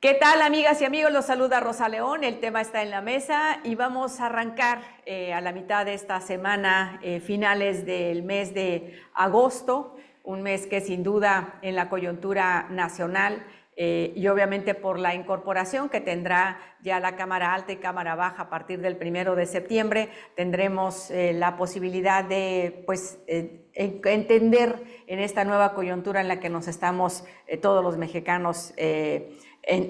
¿Qué tal, amigas y amigos? Los saluda Rosa León. El tema está en la mesa y vamos a arrancar a la mitad de esta semana, finales del mes de agosto, un mes que sin duda en la coyuntura nacional y obviamente por la incorporación que tendrá ya la Cámara Alta y Cámara Baja a partir del 1 de septiembre, tendremos la posibilidad de entender en esta nueva coyuntura en la que nos estamos todos los mexicanos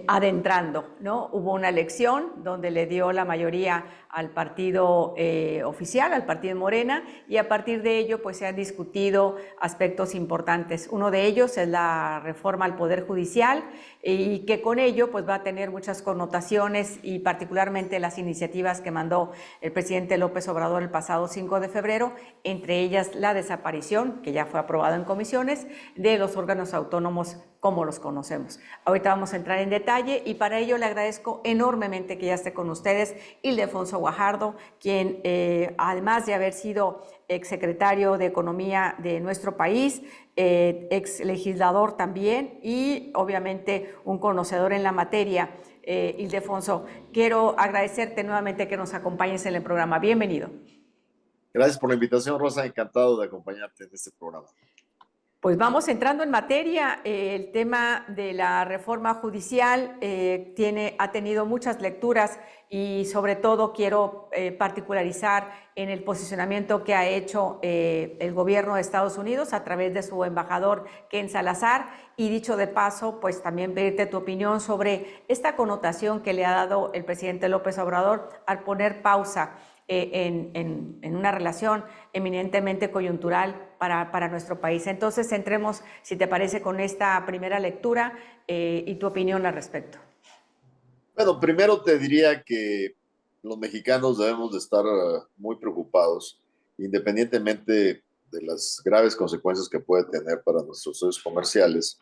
adentrando, ¿no? Hubo una elección donde le dio la mayoría al partido oficial, al partido Morena, y a partir de ello pues se han discutido aspectos importantes. Uno de ellos es la reforma al Poder Judicial y que con ello pues va a tener muchas connotaciones y particularmente las iniciativas que mandó el presidente López Obrador el pasado 5 de febrero, entre ellas la desaparición, que ya fue aprobado en comisiones, de los órganos autónomos como los conocemos. Ahorita vamos a entrar en detalle y para ello le agradezco enormemente que ya esté con ustedes Ildefonso Guajardo, quien además de haber sido exsecretario de Economía de nuestro país, ex legislador también y obviamente un conocedor en la materia. Ildefonso, quiero agradecerte nuevamente que nos acompañes en el programa. Bienvenido. Gracias por la invitación, Rosa. Encantado de acompañarte en este programa. Pues vamos entrando en materia. El tema de la reforma judicial ha tenido muchas lecturas y sobre todo quiero particularizar en el posicionamiento que ha hecho el gobierno de Estados Unidos a través de su embajador Ken Salazar, y dicho de paso, pues también pedirte tu opinión sobre esta connotación que le ha dado el presidente López Obrador al poner pausa en una relación eminentemente coyuntural para nuestro país. Entonces, entremos, si te parece, con esta primera lectura y tu opinión al respecto. Bueno, primero te diría que los mexicanos debemos de estar muy preocupados, independientemente de las graves consecuencias que puede tener para nuestros socios comerciales,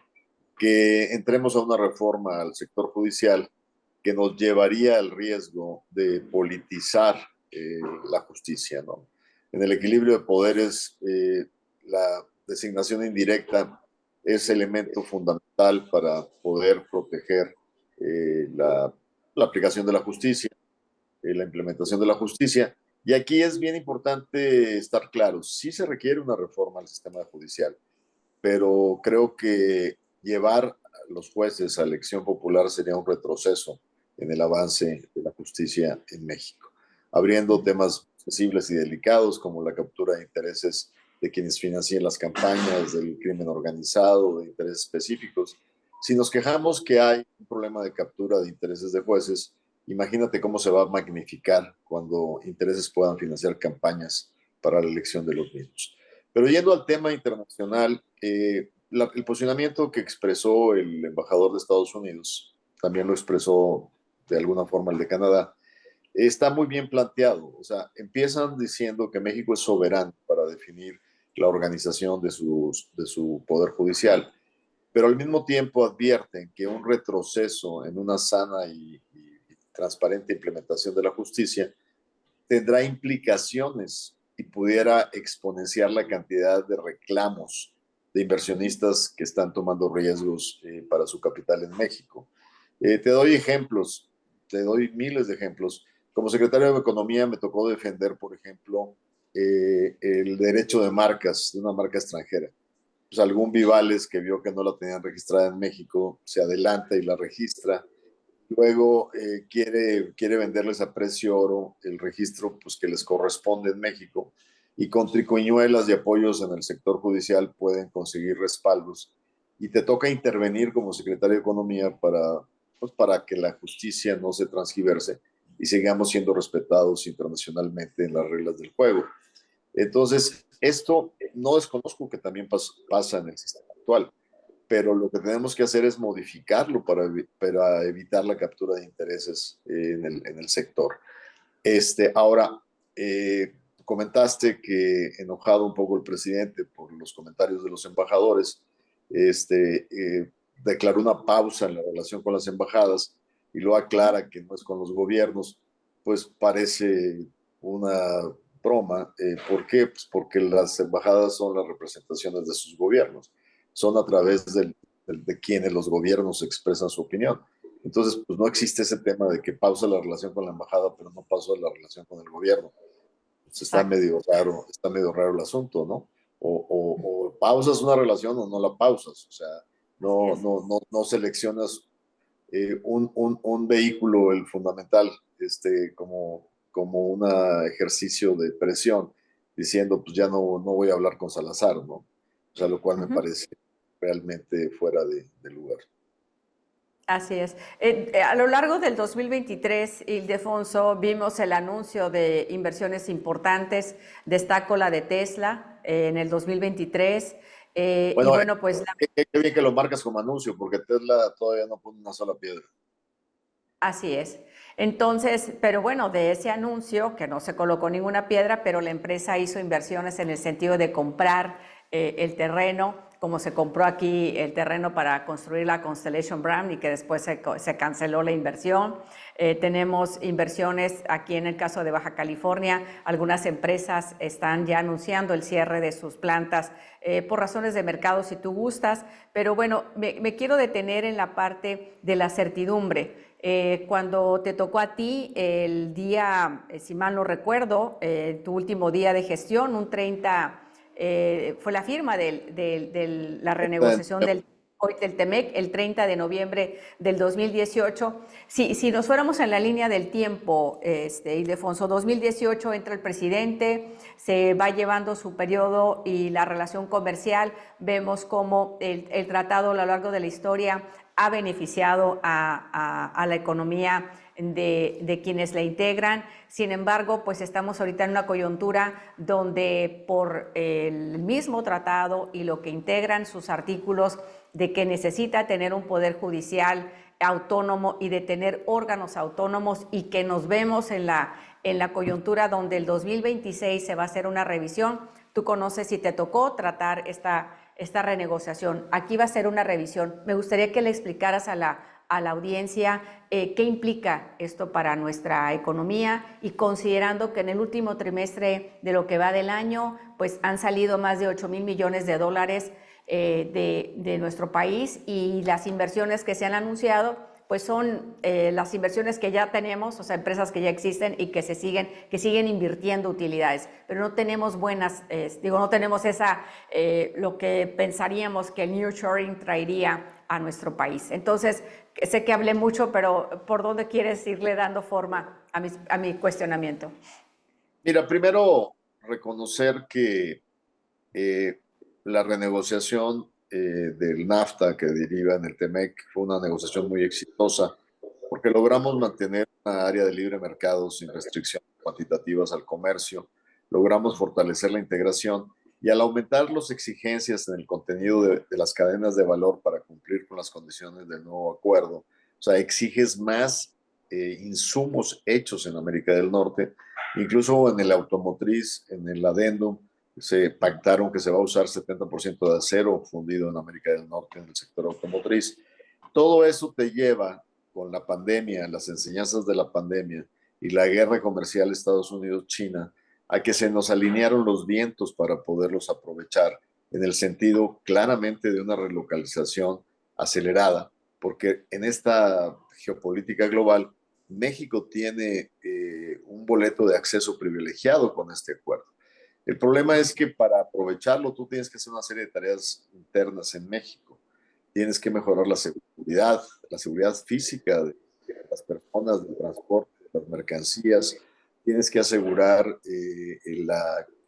que entremos a una reforma al sector judicial que nos llevaría al riesgo de politizar la justicia, ¿no? En el equilibrio de poderes, la designación indirecta es elemento fundamental para poder proteger la aplicación de la justicia, la implementación de la justicia. Y aquí es bien importante estar claros, sí se requiere una reforma al sistema judicial, pero creo que llevar a los jueces a elección popular sería un retroceso en el avance de la justicia en México, abriendo temas sensibles y delicados como la captura de intereses de quienes financian las campañas del crimen organizado, de intereses específicos. Si nos quejamos que hay un problema de captura de intereses de jueces, imagínate cómo se va a magnificar cuando intereses puedan financiar campañas para la elección de los mismos. Pero yendo al tema internacional, el posicionamiento que expresó el embajador de Estados Unidos, también lo expresó de alguna forma el de Canadá, está muy bien planteado. O sea, empiezan diciendo que México es soberano para definir la organización de su poder judicial, pero al mismo tiempo advierten que un retroceso en una sana y transparente implementación de la justicia tendrá implicaciones y pudiera exponenciar la cantidad de reclamos de inversionistas que están tomando riesgos para su capital en México. Te doy ejemplos, te doy miles de ejemplos. Como secretario de Economía me tocó defender, por ejemplo, el derecho de marcas, de una marca extranjera. Pues algún Vivales que vio que no la tenían registrada en México se adelanta y la registra. Luego quiere venderles a precio oro el registro pues, que les corresponde en México, y con triquiñuelas y apoyos en el sector judicial pueden conseguir respaldos. Y te toca intervenir como secretario de Economía para que la justicia no se transgiverse y sigamos siendo respetados internacionalmente en las reglas del juego. Entonces, esto no desconozco que también pasa en el sistema actual, pero lo que tenemos que hacer es modificarlo para evitar la captura de intereses en el sector. Ahora, comentaste que enojado un poco el presidente por los comentarios de los embajadores, declaró una pausa en la relación con las embajadas y lo aclara que no es con los gobiernos, pues parece una broma. ¿Por qué? Pues porque las embajadas son las representaciones de sus gobiernos, son a través de quienes los gobiernos expresan su opinión. Entonces, pues no existe ese tema de que pausa la relación con la embajada, pero no pausa la relación con el gobierno. Pues Exacto. está medio raro el asunto, ¿no? O pausas una relación o no la pausas, o sea, Así es. no seleccionas un vehículo, el fundamental, como un ejercicio de presión, diciendo, pues ya no voy a hablar con Salazar, ¿no? O sea, lo cual me Ujú. parece realmente fuera de lugar. Así es. A lo largo del 2023, Ildefonso, vimos el anuncio de inversiones importantes. Destaco la de Tesla en el 2023. Y Bueno, bueno, pues qué bien que lo marcas como anuncio, porque Tesla todavía no pone una sola piedra. así es. Entonces, pero bueno, de ese anuncio, que no se colocó ninguna piedra, pero la empresa hizo inversiones en el sentido de comprar el terreno, como se compró aquí el terreno para construir la Constellation Brand y que después se canceló la inversión. Tenemos inversiones aquí en el caso de Baja California. Algunas empresas están ya anunciando el cierre de sus plantas por razones de mercado, si tú gustas. Pero bueno, me quiero detener en la parte de la certidumbre. Cuando te tocó a ti el día, si mal no recuerdo, tu último día de gestión, un 30, fue la firma de la renegociación del TEMEC el 30 de noviembre del 2018. Si nos fuéramos en la línea del tiempo, Ildefonso, 2018 entra el presidente, se va llevando su periodo y la relación comercial, vemos cómo el tratado a lo largo de la historia ha beneficiado a la economía de quienes la integran. Sin embargo, pues estamos ahorita en una coyuntura donde por el mismo tratado y lo que integran sus artículos de que necesita tener un poder judicial autónomo y de tener órganos autónomos y que nos vemos en la coyuntura donde el 2026 se va a hacer una revisión. Tú conoces si te tocó tratar esta renegociación. Aquí va a ser una revisión. Me gustaría que le explicaras a la audiencia qué implica esto para nuestra economía y considerando que en el último trimestre de lo que va del año, pues han salido más de 8,000 millones de dólares de nuestro país y las inversiones que se han anunciado pues son las inversiones que ya tenemos, o sea, empresas que ya existen y que siguen invirtiendo utilidades, pero no tenemos no tenemos lo que pensaríamos que el nearshoring traería a nuestro país. Entonces, sé que hablé mucho, pero ¿por dónde quieres irle dando forma a mi cuestionamiento? Mira, primero reconocer que eh, la renegociación del NAFTA que deriva en el TEMEC fue una negociación muy exitosa porque logramos mantener una área de libre mercado sin restricciones cuantitativas al comercio, logramos fortalecer la integración y al aumentar las exigencias en el contenido de las cadenas de valor para cumplir con las condiciones del nuevo acuerdo, o sea, exiges más insumos hechos en América del Norte, incluso en el automotriz, en el adendum, se pactaron que se va a usar 70% de acero fundido en América del Norte en el sector automotriz. Todo eso te lleva con la pandemia, las enseñanzas de la pandemia y la guerra comercial Estados Unidos-China, a que se nos alinearon los vientos para poderlos aprovechar en el sentido claramente de una relocalización acelerada, porque en esta geopolítica global, México tiene un boleto de acceso privilegiado con este acuerdo. El problema es que para aprovecharlo tú tienes que hacer una serie de tareas internas en México. Tienes que mejorar la seguridad física de las personas, del transporte, de las mercancías. Tienes que asegurar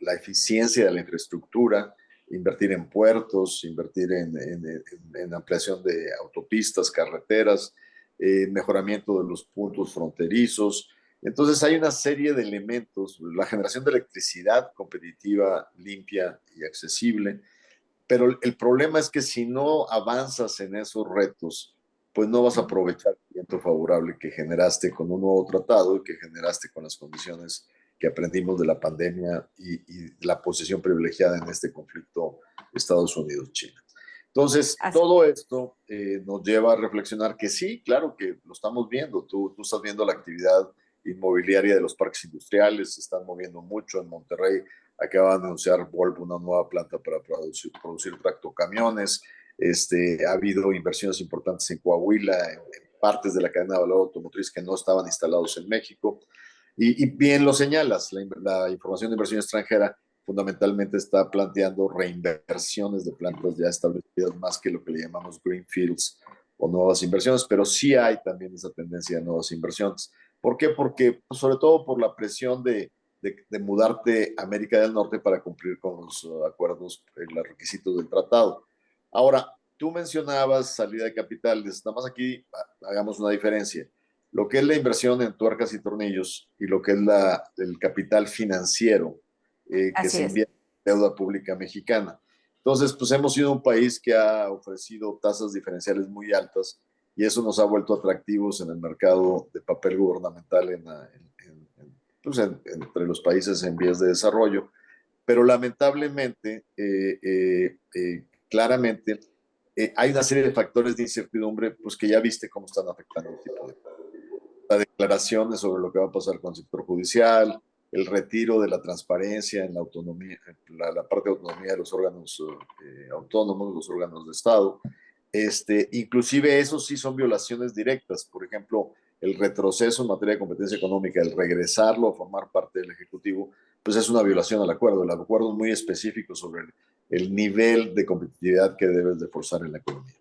la eficiencia de la infraestructura, invertir en puertos, invertir en ampliación de autopistas, carreteras, mejoramiento de los puntos fronterizos. Entonces hay una serie de elementos, la generación de electricidad competitiva, limpia y accesible, pero el problema es que si no avanzas en esos retos, pues no vas a aprovechar el viento favorable que generaste con un nuevo tratado y que generaste con las condiciones que aprendimos de la pandemia y la posición privilegiada en este conflicto Estados Unidos-China. Entonces, Así. todo esto nos lleva a reflexionar que sí, claro que lo estamos viendo. Tú estás viendo la actividad inmobiliaria de los parques industriales, se están moviendo mucho en Monterrey. Acaban de anunciar Volvo una nueva planta para producir tractocamiones. Ha habido inversiones importantes en Coahuila, en partes de la cadena de valor automotriz que no estaban instalados en México. Y bien lo señalas, la información de inversión extranjera fundamentalmente está planteando reinversiones de plantas ya establecidas más que lo que le llamamos greenfields o nuevas inversiones, pero sí hay también esa tendencia de nuevas inversiones. ¿Por qué? Porque pues, sobre todo por la presión de mudarte a América del Norte para cumplir con los acuerdos, los requisitos del tratado. Ahora, tú mencionabas salida de capitales, nada más aquí hagamos una diferencia. Lo que es la inversión en tuercas y tornillos y lo que es el capital financiero que Así se es. invierte en deuda pública mexicana. Entonces, pues hemos sido un país que ha ofrecido tasas diferenciales muy altas y eso nos ha vuelto atractivos en el mercado de papel gubernamental pues entre los países en vías de desarrollo. Pero lamentablemente, claramente, hay una serie de factores de incertidumbre pues, que ya viste cómo están afectando el tipo de declaraciones sobre lo que va a pasar con el sector judicial, el retiro de la transparencia en la autonomía, la parte de autonomía de los órganos autónomos, los órganos de Estado. Inclusive esos sí son violaciones directas. Por ejemplo, el retroceso en materia de competencia económica, el regresarlo a formar parte del Ejecutivo, pues es una violación al acuerdo. El acuerdo es muy específico sobre el nivel de competitividad que debes de forzar en la economía.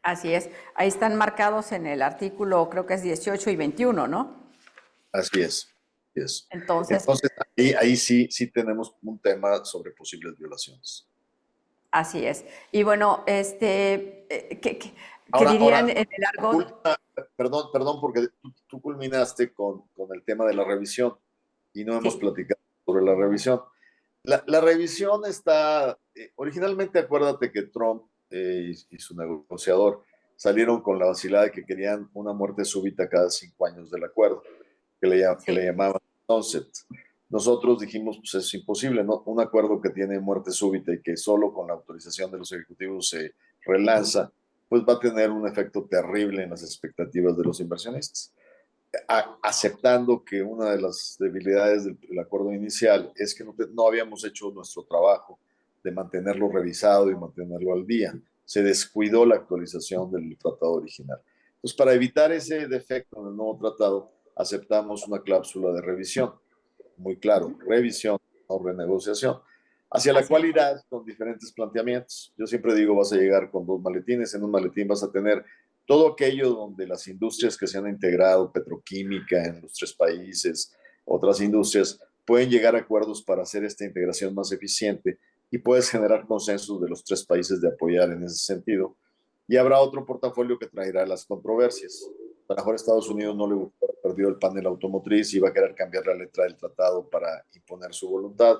Así es. Ahí están marcados en el artículo, creo que es 18 y 21, ¿no? Así es. Yes. Entonces, Entonces, ahí sí tenemos un tema sobre posibles violaciones. así es. Y bueno, ¿qué Ahora, dirían en el argot? perdón, porque tú culminaste con el tema de la revisión y no hemos Sí, platicado sobre la revisión. La revisión está, originalmente acuérdate que Trump y su negociador salieron con la vacilada de que querían una muerte súbita cada 5 años del acuerdo, que le sí. llamaban sunset. Nosotros dijimos, pues es imposible, ¿no? Un acuerdo que tiene muerte súbita y que solo con la autorización de los ejecutivos se relanza, pues va a tener un efecto terrible en las expectativas de los inversionistas. Aceptando que una de las debilidades del acuerdo inicial es que no habíamos hecho nuestro trabajo de mantenerlo revisado y mantenerlo al día. Se descuidó la actualización del tratado original. Entonces, para evitar ese defecto en el nuevo tratado, aceptamos una cláusula de revisión. Muy claro, revisión o renegociación, hacia la Así cual es. irás con diferentes planteamientos. Yo siempre digo, vas a llegar con 2 maletines, en un maletín vas a tener todo aquello donde las industrias que se han integrado, petroquímica en los 3 países, otras industrias, pueden llegar a acuerdos para hacer esta integración más eficiente y puedes generar consensos de los 3 países de apoyar en ese sentido. Y habrá otro portafolio que traerá las controversias. A lo mejor a Estados Unidos no le gustó haber perdido el panel automotriz y va a querer cambiar la letra del tratado para imponer su voluntad.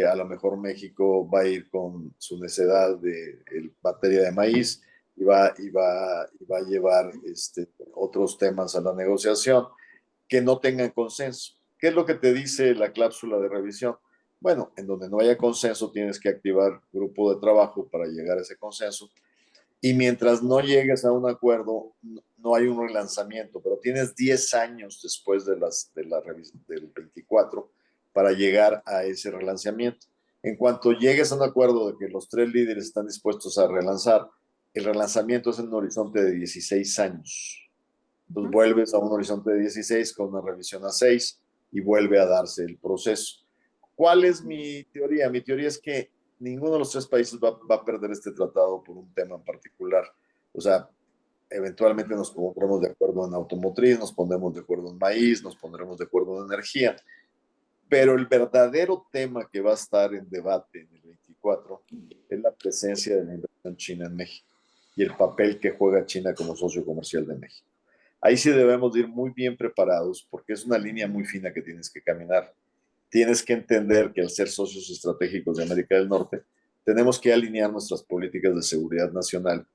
A lo mejor México va a ir con su necedad de materia de maíz y va a llevar otros temas a la negociación que no tengan consenso. ¿Qué es lo que te dice la cláusula de revisión? Bueno, en donde no haya consenso tienes que activar grupo de trabajo para llegar a ese consenso y mientras no llegues a un acuerdo no hay un relanzamiento, pero tienes 10 años después del 24 para llegar a ese relanzamiento. En cuanto llegues a un acuerdo de que los 3 líderes están dispuestos a relanzar, el relanzamiento es en un horizonte de 16 años. Entonces vuelves a un horizonte de 16 con una revisión a 6 y vuelve a darse el proceso. ¿Cuál es mi teoría? Mi teoría es que ninguno de los 3 países va a perder este tratado por un tema en particular. O sea, eventualmente nos pondremos de acuerdo en automotriz, nos pondremos de acuerdo en maíz, nos pondremos de acuerdo en energía, pero el verdadero tema que va a estar en debate en el 24 es la presencia de la inversión china en México y el papel que juega China como socio comercial de México. Ahí sí debemos ir muy bien preparados porque es una línea muy fina que tienes que caminar. Tienes que entender que al ser socios estratégicos de América del Norte, tenemos que alinear nuestras políticas de seguridad nacional,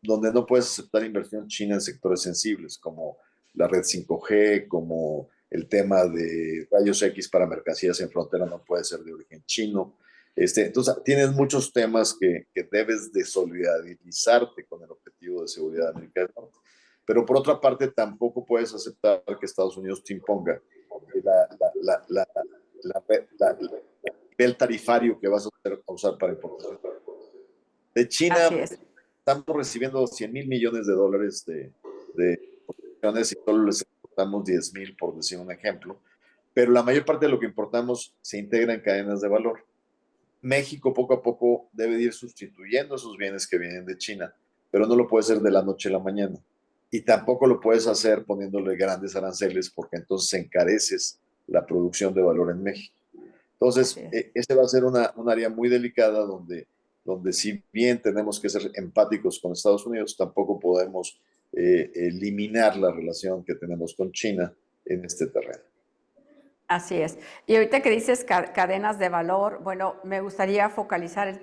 donde no puedes aceptar inversión china en sectores sensibles, como la red 5G, como el tema de rayos X para mercancías en frontera no puede ser de origen chino. Entonces, tienes muchos temas que debes de solidarizarte con el objetivo de seguridad de América del Norte. Pero por otra parte, tampoco puedes aceptar que Estados Unidos te imponga la, la, la, el nivel tarifario que vas a usar para importación. De Así China es. estamos recibiendo 100 mil millones de dólares de de producciones y solo les exportamos 10,000, por decir un ejemplo, pero la mayor parte de lo que importamos se integra en cadenas de valor. México poco a poco debe ir sustituyendo esos bienes que vienen de China, pero no lo puede hacer de la noche a la mañana. Y tampoco lo puedes hacer poniéndole grandes aranceles porque entonces encareces la producción de valor en México. Así Entonces, es. ese va a ser un área muy delicada donde si bien tenemos que ser empáticos con Estados Unidos, tampoco podemos eliminar la relación que tenemos con China en este terreno. Así es. Y ahorita que dices cadenas de valor, bueno, me gustaría focalizar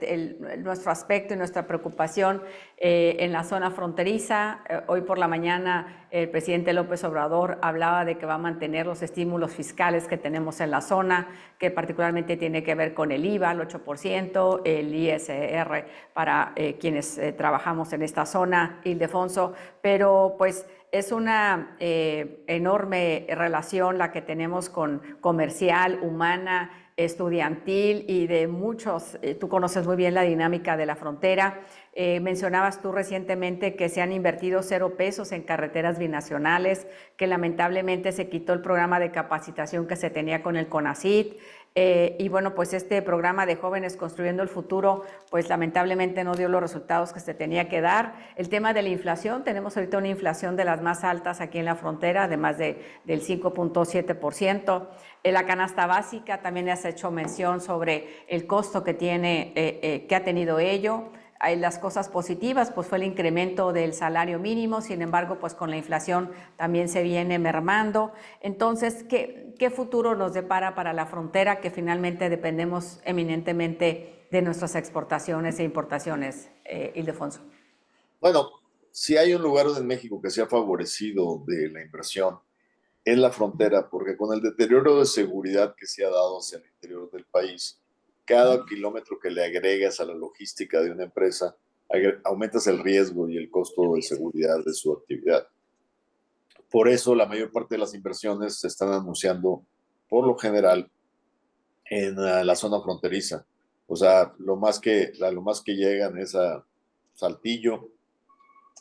nuestro aspecto y nuestra preocupación en la zona fronteriza. Hoy por la mañana el presidente López Obrador hablaba de que va a mantener los estímulos fiscales que tenemos en la zona, que particularmente tiene que ver con el IVA, el 8%, el ISR para quienes trabajamos en esta zona, Ildefonso, pero pues es una enorme relación la que tenemos con comercial, humana, estudiantil y de muchos. Tú conoces muy bien la dinámica de la frontera. Mencionabas tú recientemente que se han invertido 0 pesos en carreteras binacionales, que lamentablemente se quitó el programa de capacitación que se tenía con el CONACYT. Y bueno, pues este programa de Jóvenes Construyendo el Futuro, pues lamentablemente no dio los resultados que se tenía que dar. El tema de la inflación, tenemos ahorita una inflación de las más altas aquí en la frontera, además del 5.7%. La canasta básica, también has hecho mención sobre el costo que que ha tenido ello. Las cosas positivas, pues fue el incremento del salario mínimo, sin embargo, pues con la inflación también se viene mermando. Entonces, ¿qué futuro nos depara para la frontera, que finalmente dependemos eminentemente de nuestras exportaciones e importaciones, Ildefonso? Bueno, si hay un lugar en México que se ha favorecido de la inversión, es la frontera, porque con el deterioro de seguridad que se ha dado hacia el interior del país, cada kilómetro que le agregas a la logística de una empresa, aumentas el riesgo y el costo de seguridad de su actividad. Por eso la mayor parte de las inversiones se están anunciando, por lo general, en la zona fronteriza. O sea, lo más que llegan es a Saltillo,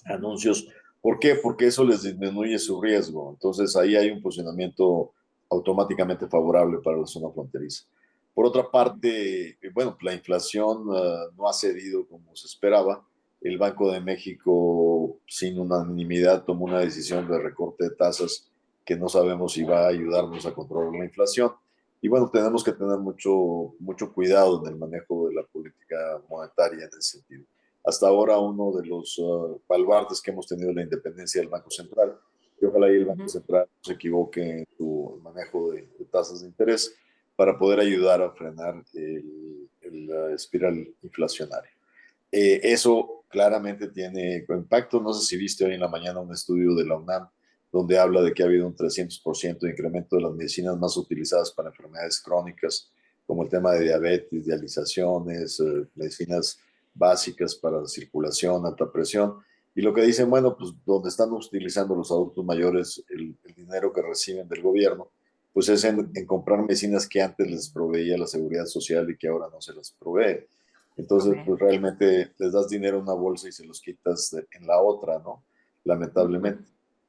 anuncios. ¿Por qué? Porque eso les disminuye su riesgo. Entonces ahí hay un posicionamiento automáticamente favorable para la zona fronteriza. Por otra parte, bueno, la inflación no ha cedido como se esperaba. El Banco de México, sin unanimidad, tomó una decisión de recorte de tasas que no sabemos si va a ayudarnos a controlar la inflación. Y bueno, tenemos que tener mucho cuidado en el manejo de la política monetaria en ese sentido. Hasta ahora uno de los baluartes que hemos tenido la independencia del Banco Central, y ojalá y el Banco Central no se equivoque en su manejo de tasas de interés para poder ayudar a frenar la espiral inflacionaria. Eso claramente tiene impacto. No sé si viste hoy en la mañana un estudio de la UNAM donde habla de que ha habido un 300% de incremento de las medicinas más utilizadas para enfermedades crónicas, como el tema de diabetes, dializaciones, medicinas básicas para circulación, alta presión. Y lo que dicen, bueno, pues donde están utilizando los adultos mayores el dinero que reciben del gobierno, pues es en comprar medicinas que antes les proveía la seguridad social y que ahora no se las provee. Entonces, pues realmente les das dinero en una bolsa y se los quitas en la otra, ¿no? Lamentablemente.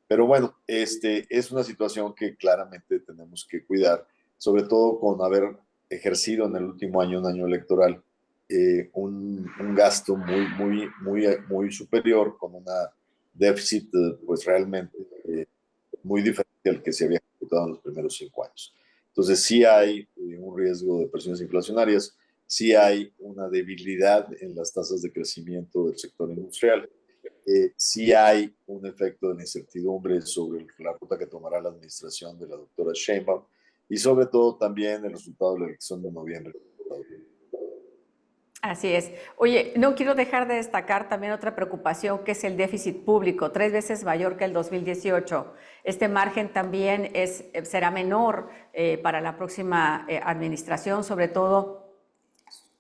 Pero bueno, es una situación que claramente tenemos que cuidar, sobre todo con haber ejercido en el último año, un año electoral, un gasto muy superior, con una déficit pues realmente muy diferente al que se había ejecutado en los primeros 5 años. Entonces sí hay un riesgo de presiones inflacionarias, sí hay una debilidad en las tasas de crecimiento del sector industrial, sí hay un efecto de incertidumbre sobre la ruta que tomará la administración de la doctora Sheinbaum y sobre todo también el resultado de la elección de noviembre. Así es. Oye, no quiero dejar de destacar también otra preocupación, que es el déficit público, 3 veces mayor que el 2018. Este margen también será menor para la próxima administración, sobre todo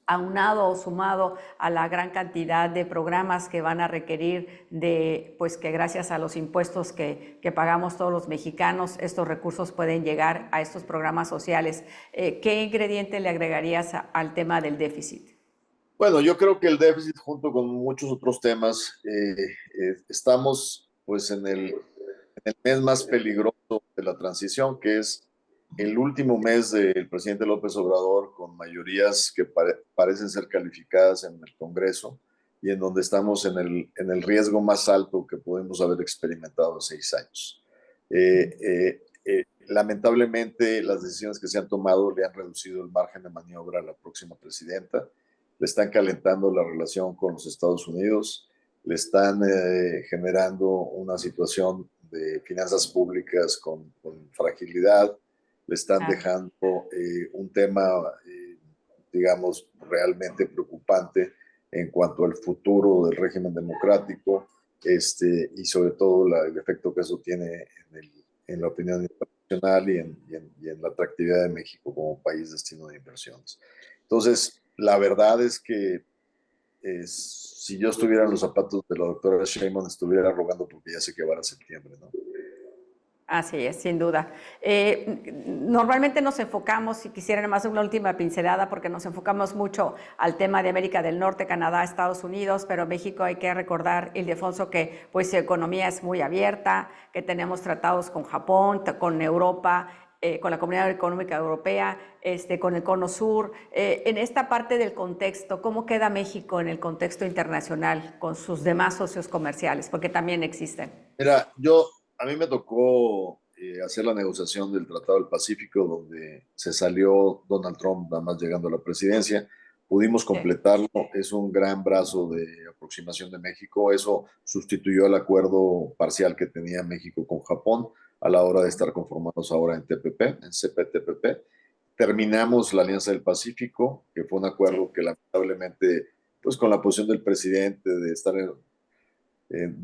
aunado o sumado a la gran cantidad de programas que van a requerir pues que gracias a los impuestos que pagamos todos los mexicanos, estos recursos pueden llegar a estos programas sociales. ¿Qué ingrediente le agregarías al tema del déficit? Bueno, yo creo que el déficit junto con muchos otros temas, estamos pues el mes más peligroso de la transición, que es el último mes del presidente López Obrador, con mayorías que parecen ser calificadas en el Congreso y en donde estamos en el riesgo más alto que podemos haber experimentado en 6 años. Lamentablemente, las decisiones que se han tomado le han reducido el margen de maniobra a la próxima presidenta, le están calentando la relación con los Estados Unidos, le están generando una situación de finanzas públicas con fragilidad, le están Claro. dejando un tema, digamos, realmente preocupante en cuanto al futuro del régimen democrático, y sobre todo el efecto que eso tiene en la opinión internacional y en la atractividad de México como país destino de inversiones. Entonces, la verdad es que si yo estuviera en los zapatos de la doctora Sheinbaum, estuviera rogando porque ya se quedara septiembre, ¿no? Así es, sin duda. Normalmente nos enfocamos, si quisiera nada más una última pincelada, porque nos enfocamos mucho al tema de América del Norte, Canadá, Estados Unidos, pero México hay que recordar, Ildefonso, que pues su economía es muy abierta, que tenemos tratados con Japón, con Europa, con la Comunidad Económica Europea, con el Cono Sur. En esta parte del contexto, ¿cómo queda México en el contexto internacional con sus demás socios comerciales? Porque también existen. Mira, a mí me tocó hacer la negociación del Tratado del Pacífico, donde se salió Donald Trump nada más llegando a la presidencia. Pudimos Sí, completarlo, es un gran brazo de aproximación de México. Eso sustituyó el acuerdo parcial que tenía México con Japón a la hora de estar conformados ahora en TPP, en CPTPP. Terminamos la Alianza del Pacífico, que fue un sí. acuerdo que lamentablemente, pues con la posición del presidente de estar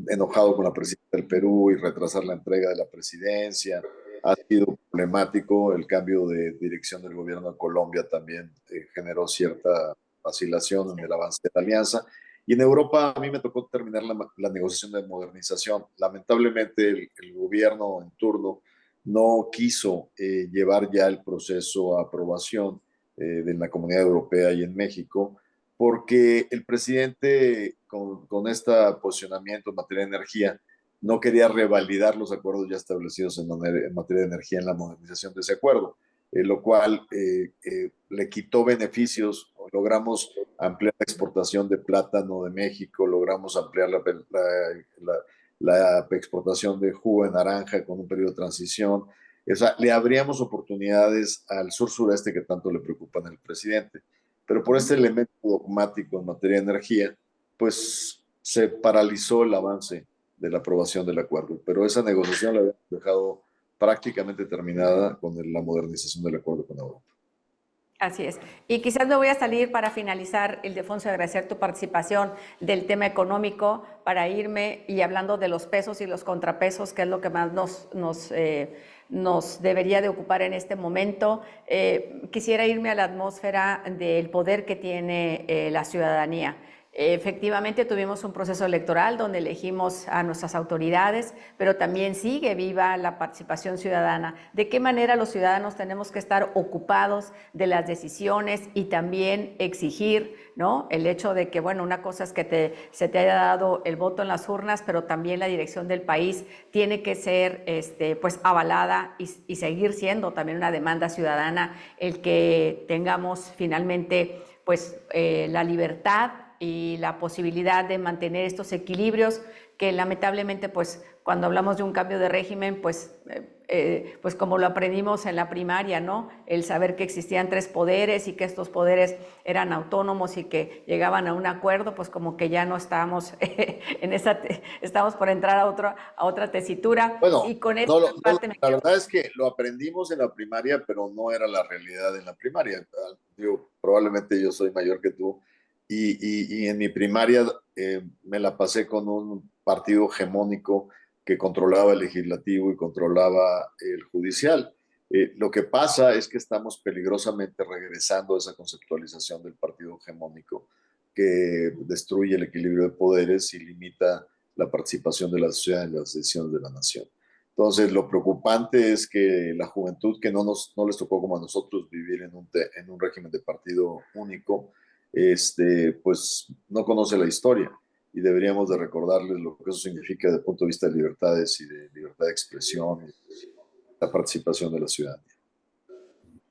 enojado con la presidenta del Perú y retrasar la entrega de la presidencia. Ha sido problemático. El cambio de dirección del gobierno de Colombia también generó cierta vacilación en Sí. el avance de la alianza. Y en Europa a mí me tocó terminar la negociación de modernización. Lamentablemente el gobierno en turno no quiso llevar ya el proceso a aprobación de la Comunidad Europea y en México, porque el presidente con este posicionamiento en materia de energía no quería revalidar los acuerdos ya establecidos en materia de energía en la modernización de ese acuerdo, lo cual le quitó beneficios. Logramos ampliar la exportación de plátano de México, logramos ampliar la exportación de jugo de naranja con un periodo de transición. O sea, le abríamos oportunidades al sur-sureste que tanto le preocupan al presidente, pero por este elemento dogmático en materia de energía, pues se paralizó el avance de la aprobación del acuerdo. Pero esa negociación la habíamos dejado prácticamente terminada con la modernización del acuerdo con Europa. Así es. Y quizás me voy a salir para finalizar, Ildefonso, agradecer tu participación del tema económico para irme y hablando de los pesos y los contrapesos, que es lo que más nos debería de ocupar en este momento. Quisiera irme a la atmósfera del poder que tiene la ciudadanía. Efectivamente tuvimos un proceso electoral donde elegimos a nuestras autoridades, pero también sigue viva la participación ciudadana. ¿De qué manera los ciudadanos tenemos que estar ocupados de las decisiones y también exigir, ¿no? El hecho de que, bueno, una cosa es que se te haya dado el voto en las urnas, pero también la dirección del país tiene que ser pues avalada y seguir siendo también una demanda ciudadana el que tengamos finalmente pues la libertad y la posibilidad de mantener estos equilibrios que lamentablemente pues cuando hablamos de un cambio de régimen pues como lo aprendimos en la primaria, ¿no? El saber que existían tres poderes y que estos poderes eran autónomos y que llegaban a un acuerdo, pues como que ya no estábamos estamos por entrar a otra tesitura Bueno, y con esta parte me la quiero. verdad es que lo aprendimos en la primaria, pero no era la realidad en la primaria. Digo, probablemente yo soy mayor que tú y en mi primaria me la pasé con un partido hegemónico que controlaba el legislativo y controlaba el judicial. Lo que pasa es que estamos peligrosamente regresando a esa conceptualización del partido hegemónico que destruye el equilibrio de poderes y limita la participación de la sociedad en las decisiones de la nación. Entonces, lo preocupante es que la juventud que no les tocó como a nosotros vivir en un régimen de partido único, pues no conoce la historia. y deberíamos de recordarles lo que eso significa desde el punto de vista de libertades y de libertad de expresión y la participación de la ciudadanía.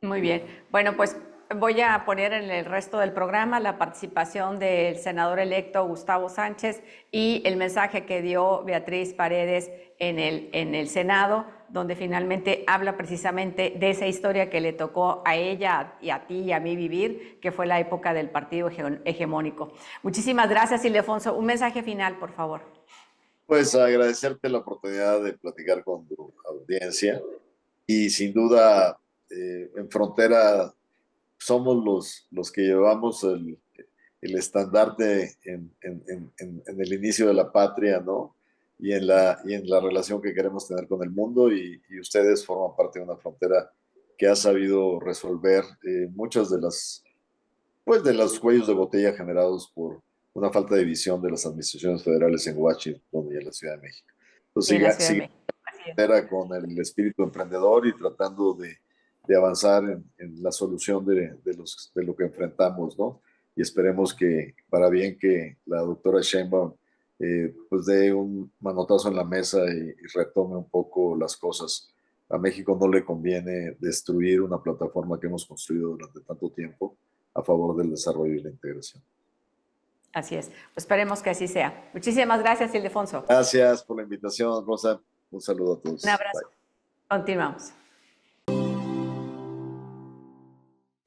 Muy bien. Bueno, pues voy a poner en el resto del programa la participación del senador electo Gustavo Sánchez y el mensaje que dio Beatriz Paredes en el Senado, donde finalmente habla precisamente de esa historia que le tocó a ella y a ti y a mí vivir, que fue la época del partido hegemónico. Muchísimas gracias, Ildefonso. Un mensaje final, por favor. Pues agradecerte la oportunidad de platicar con tu audiencia y sin duda en Frontera somos los que llevamos el estandarte en el inicio de la patria, ¿no? Y en la relación que queremos tener con el mundo y ustedes forman parte de una frontera que ha sabido resolver muchas de los cuellos de botella generados por una falta de visión de las administraciones federales en Washington y en la Ciudad de México. Y en Entonces, la Ciudad de sigue México. Así es. con el espíritu emprendedor y tratando de avanzar en la solución de lo que enfrentamos, ¿no? Y esperemos que, para bien que la doctora Sheinbaum pues dé un manotazo en la mesa y retome un poco las cosas. A México no le conviene destruir una plataforma que hemos construido durante tanto tiempo a favor del desarrollo y la integración. Así es. Pues esperemos que así sea. Muchísimas gracias, Ildefonso. Gracias por la invitación, Rosa. Un saludo a Un todos. abrazo. Bye. Continuamos.